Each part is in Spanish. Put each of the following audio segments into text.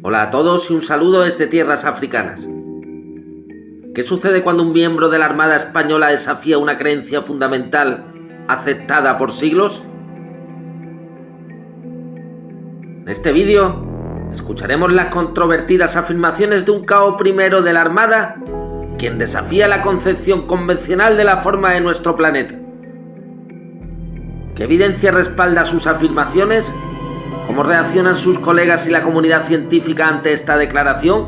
Hola a todos y un saludo desde tierras africanas. ¿Qué sucede cuando un miembro de la Armada Española desafía una creencia fundamental aceptada por siglos? En este vídeo escucharemos las controvertidas afirmaciones de un cabo primero de la Armada, quien desafía la concepción convencional de la forma de nuestro planeta. ¿Qué evidencia respalda sus afirmaciones? ¿Cómo reaccionan sus colegas y la comunidad científica ante esta declaración?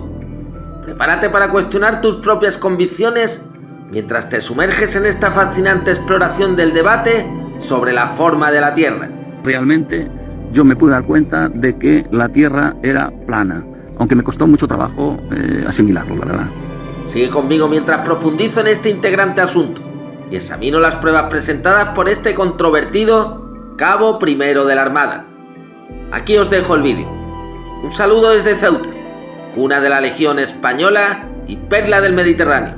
Prepárate para cuestionar tus propias convicciones mientras te sumerges en esta fascinante exploración del debate sobre la forma de la Tierra. Realmente yo me pude dar cuenta de que la Tierra era plana, aunque me costó mucho trabajo asimilarlo, la verdad. Sigue conmigo mientras profundizo en este integrante asunto y examino las pruebas presentadas por este controvertido cabo primero de la Armada. Aquí os dejo el vídeo. Un saludo desde Ceuta, cuna de la Legión Española y perla del Mediterráneo.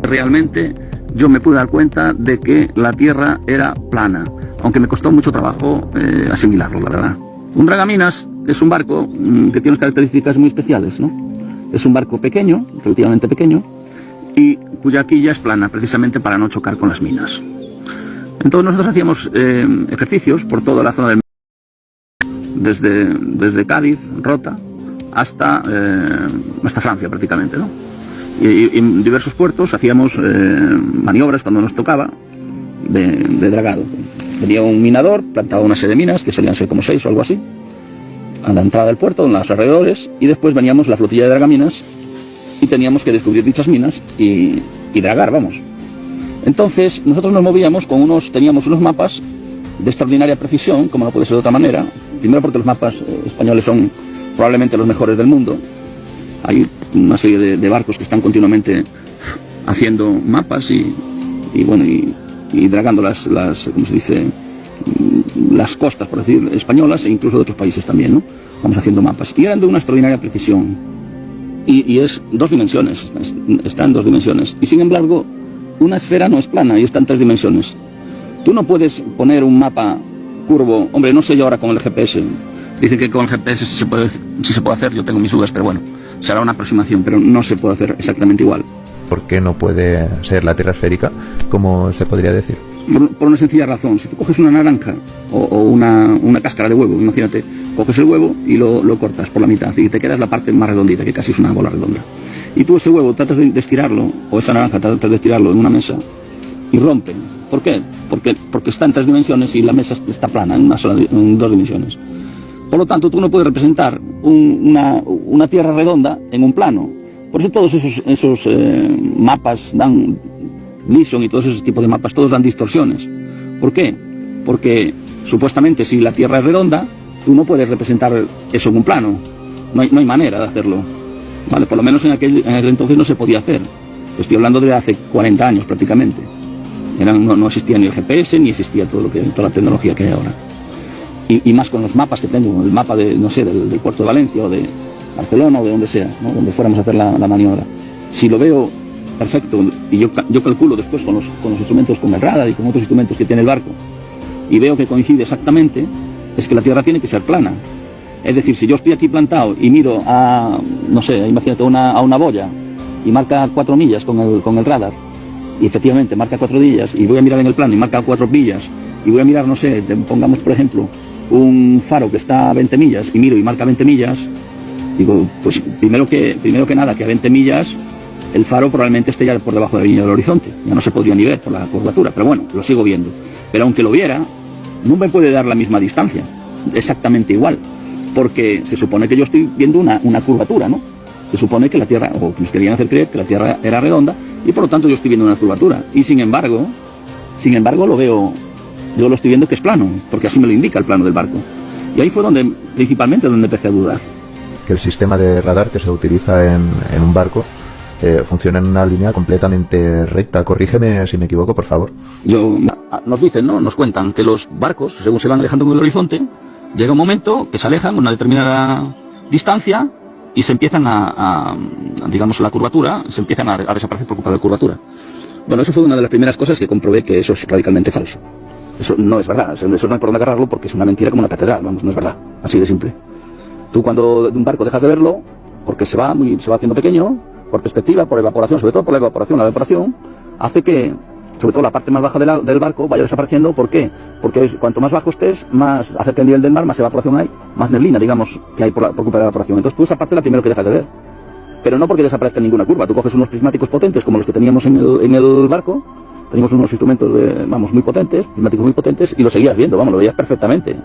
Realmente yo me pude dar cuenta de que la Tierra era plana, aunque me costó mucho trabajo asimilarlo, la verdad. Un dragaminas es un barco que tiene unas características muy especiales, ¿no? Es un barco pequeño, relativamente pequeño, y cuya quilla es plana, precisamente para no chocar con las minas. Entonces nosotros hacíamos ejercicios por toda la zona del desde Cádiz, Rota, hasta Francia prácticamente, ¿no? Y en diversos puertos hacíamos maniobras cuando nos tocaba de dragado. Venía un minador, plantaba una serie de minas, que solían ser como 6 o algo así, a la entrada del puerto, en los alrededores, y después veníamos la flotilla de dragaminas y teníamos que descubrir dichas minas y dragar, vamos. Entonces nosotros nos movíamos teníamos unos mapas de extraordinaria precisión, como no puede ser de otra manera. Primero porque los mapas españoles son probablemente los mejores del mundo. Hay una serie de barcos que están continuamente haciendo mapas y dragando las ¿cómo se dice? Las costas, por decir, españolas e incluso de otros países también, ¿no? Vamos haciendo mapas. Y eran de una extraordinaria precisión. Y es 2 dimensiones, está en 2 dimensiones. Y sin embargo, una esfera no es plana y está en 3 dimensiones. Tú no puedes poner un mapa curvo. Hombre, no sé yo ahora con el GPS. Dicen que con el GPS sí se puede hacer, yo tengo mis dudas, pero bueno, será una aproximación, pero no se puede hacer exactamente igual. ¿Por qué no puede ser la Tierra esférica, como se podría decir? Por una sencilla razón. Si tú coges una naranja o una cáscara de huevo, imagínate, coges el huevo y lo cortas por la mitad y te quedas la parte más redondita, que casi es una bola redonda. Y tú ese huevo tratas de estirarlo, o esa naranja tratas de estirarlo en una mesa y rompe. ¿Por qué? Porque está en 3 dimensiones y la mesa está plana, en 2 dimensiones. Por lo tanto, tú no puedes representar una tierra redonda en un plano. Por eso todos esos mapas dan Gleason y todos esos tipos de mapas, todos dan distorsiones. ¿Por qué? Porque supuestamente si la Tierra es redonda, tú no puedes representar eso en un plano. No hay manera de hacerlo. ¿Vale? Por lo menos en aquel entonces no se podía hacer. Te estoy hablando de hace 40 años prácticamente. No existía ni el GPS, ni existía toda la tecnología que hay ahora. Y más con los mapas que tengo, el mapa del puerto de Valencia o de Barcelona o de donde sea, ¿no? Donde fuéramos a hacer la maniobra. Si lo veo perfecto, y yo calculo después con los instrumentos, con el radar y con otros instrumentos que tiene el barco, y veo que coincide exactamente, es que la Tierra tiene que ser plana. Es decir, si yo estoy aquí plantado y miro imagínate a una boya y marca 4 millas con el radar, y efectivamente marca 4 millas, y voy a mirar en el plano y marca 4 millas, y voy a mirar, pongamos por ejemplo un faro que está a 20 millas y miro y marca 20 millas, digo, pues primero que nada, que a 20 millas el faro probablemente esté ya por debajo de la línea del horizonte, ya no se podría ni ver por la curvatura, pero bueno, lo sigo viendo. Pero aunque lo viera, no me puede dar la misma distancia, exactamente igual, porque se supone que yo estoy viendo una curvatura, ¿no? Se supone que la Tierra, o que nos querían hacer creer que la Tierra era redonda, y por lo tanto yo estoy viendo una curvatura, y sin embargo yo lo estoy viendo que es plano, porque así me lo indica el plano del barco. Y ahí fue principalmente donde empecé a dudar. Que el sistema de radar que se utiliza en un barco funciona en una línea completamente recta. Corrígeme si me equivoco, por favor. Nos dicen, ¿no? Nos cuentan que los barcos, según se van alejando con el horizonte, llega un momento que se alejan una determinada distancia y se empiezan digamos, la curvatura, se empiezan a desaparecer por culpa de la curvatura. Bueno, eso fue una de las primeras cosas que comprobé que eso es radicalmente falso. Eso no es verdad, eso no hay por dónde agarrarlo porque es una mentira como una catedral, vamos, no es verdad, así de simple. Tú cuando de un barco dejas de verlo, porque se va haciendo pequeño, por perspectiva, por evaporación, sobre todo por la evaporación hace que, sobre todo la parte más baja del barco, vaya desapareciendo. ¿Por qué? Porque cuanto más bajo estés, más acerca del nivel del mar, más evaporación hay, más neblina, digamos, que hay por culpa de la evaporación. Entonces tú esa parte es la primero que dejas de ver. Pero no porque desaparezca ninguna curva, tú coges unos prismáticos potentes como los que teníamos en el barco, teníamos unos instrumentos muy potentes, prismáticos muy potentes, y lo seguías viendo, vamos, lo veías perfectamente.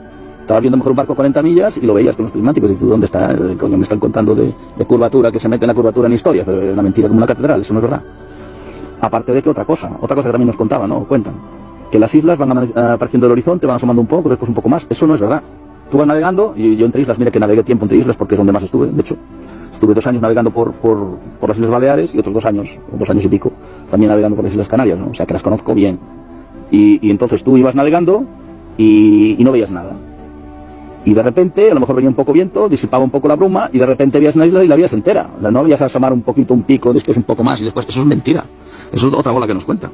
Estabas viendo mejor un barco a 40 millas y lo veías con los prismáticos y dices, ¿dónde está? Coño, me están contando de curvatura, que se mete en la curvatura en historia, pero es una mentira como una catedral, eso no es verdad. Aparte de que otra cosa que también nos contaban, ¿no? Cuentan, que las islas van apareciendo del horizonte, van asomando un poco, después un poco más, eso no es verdad. Tú vas navegando, y yo entre islas, mira que navegué tiempo entre islas porque es donde más estuve, de hecho. Estuve 2 años navegando por las Islas Baleares y otros 2 años, o 2 años y pico, también navegando por las Islas Canarias, ¿no? O sea que las conozco bien. Y entonces tú ibas navegando y no veías nada. Y de repente, a lo mejor venía un poco viento, disipaba un poco la bruma y de repente veías una isla y la veías entera. No veías asomar un poquito un pico, después un poco más y después. Eso es mentira. Eso es otra bola que nos cuenta.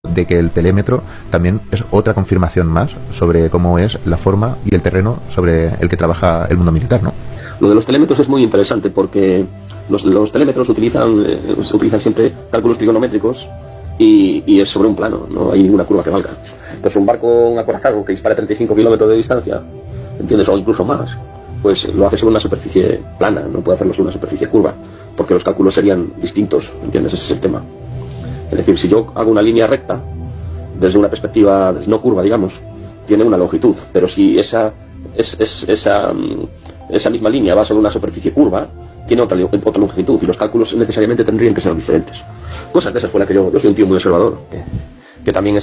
De que el telémetro también es otra confirmación más sobre cómo es la forma y el terreno sobre el que trabaja el mundo militar, ¿no? Lo de los telémetros es muy interesante porque los telémetros se utilizan siempre cálculos trigonométricos y es sobre un plano, no hay ninguna curva que valga. Entonces un barco, un acorazado que dispara a 35 kilómetros de distancia, ¿entiendes? O incluso más, pues lo hace sobre una superficie plana, no puede hacerlo sobre una superficie curva, porque los cálculos serían distintos, ¿entiendes? Ese es el tema. Es decir, si yo hago una línea recta, desde una perspectiva no curva, digamos, tiene una longitud, pero si esa misma línea va sobre una superficie curva, tiene otra longitud, y los cálculos necesariamente tendrían que ser diferentes. Cosas de esas fue la que yo soy un tío muy observador, que también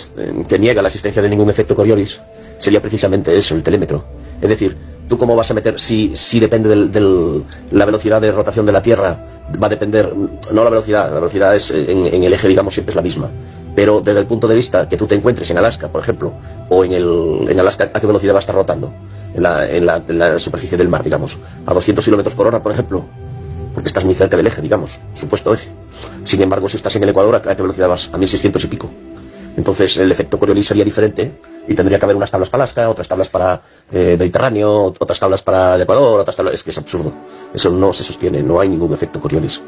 que niega la existencia de ningún efecto Coriolis, sería precisamente eso, el telémetro. Es decir, ¿tú cómo vas a meter, si depende de la velocidad de rotación de la Tierra, va a depender, no la velocidad es en el eje, digamos, siempre es la misma, pero desde el punto de vista que tú te encuentres en Alaska, por ejemplo, o en Alaska, ¿a qué velocidad va a estar rotando? En la superficie del mar, digamos, a 200 km por hora, por ejemplo, porque estás muy cerca del eje, digamos, supuesto eje. Sin embargo, si estás en el Ecuador, ¿a qué velocidad vas? A 1600 y pico. Entonces el efecto Coriolis sería diferente y tendría que haber unas tablas para Alaska, otras tablas para Mediterráneo, otras tablas para el Ecuador, otras tablas... Es que es absurdo. Eso no se sostiene, no hay ningún efecto Coriolis.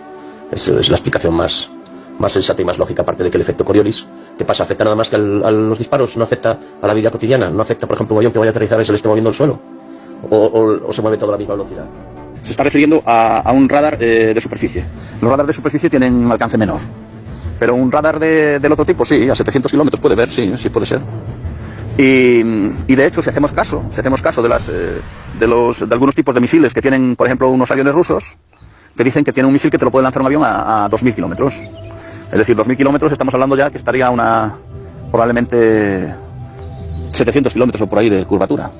Eso es la explicación más sensata y más lógica, aparte de que el efecto Coriolis, ¿qué pasa? ¿Afecta nada más que a los disparos? ¿No afecta a la vida cotidiana? ¿No afecta, por ejemplo, un avión que vaya a aterrizar y se le esté moviendo el suelo? ¿O se mueve todo a la misma velocidad? Se está refiriendo a un radar de superficie. Los radares de superficie tienen un alcance menor. Pero un radar del otro tipo, sí, a 700 kilómetros puede ver, sí puede ser. Y de hecho, si hacemos caso de algunos tipos de misiles que tienen, por ejemplo, unos aviones rusos, que dicen que tiene un misil que te lo puede lanzar un avión a 2.000 kilómetros. Es decir, 2.000 kilómetros estamos hablando ya que estaría probablemente 700 kilómetros o por ahí de curvatura.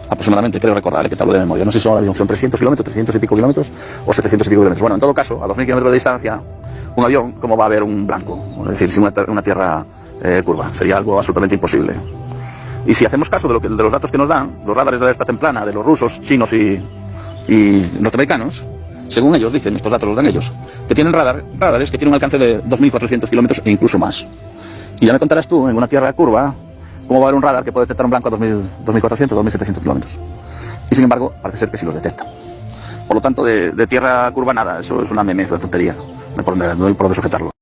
Aproximadamente, creo recordar, que te hablo de memoria. No sé si son 300 kilómetros, 300 y pico kilómetros o 700 y pico kilómetros. Bueno, en todo caso, a 2.000 kilómetros de distancia, un avión, ¿cómo va a haber un blanco? Es decir, sin una tierra curva. Sería algo absolutamente imposible. Y si hacemos caso de los datos que nos dan, los radares de alerta temprana de los rusos, chinos y norteamericanos, según ellos dicen, estos datos los dan ellos, que tienen radares que tienen un alcance de 2.400 kilómetros e incluso más. Y ya me contarás tú, en una tierra curva, cómo va a haber un radar que puede detectar un blanco a 2.400, 2.700 kilómetros. Y sin embargo, parece ser que sí los detecta. Por lo tanto, de tierra curva nada, eso es una memez, una tontería. No hay por dónde sujetarlo.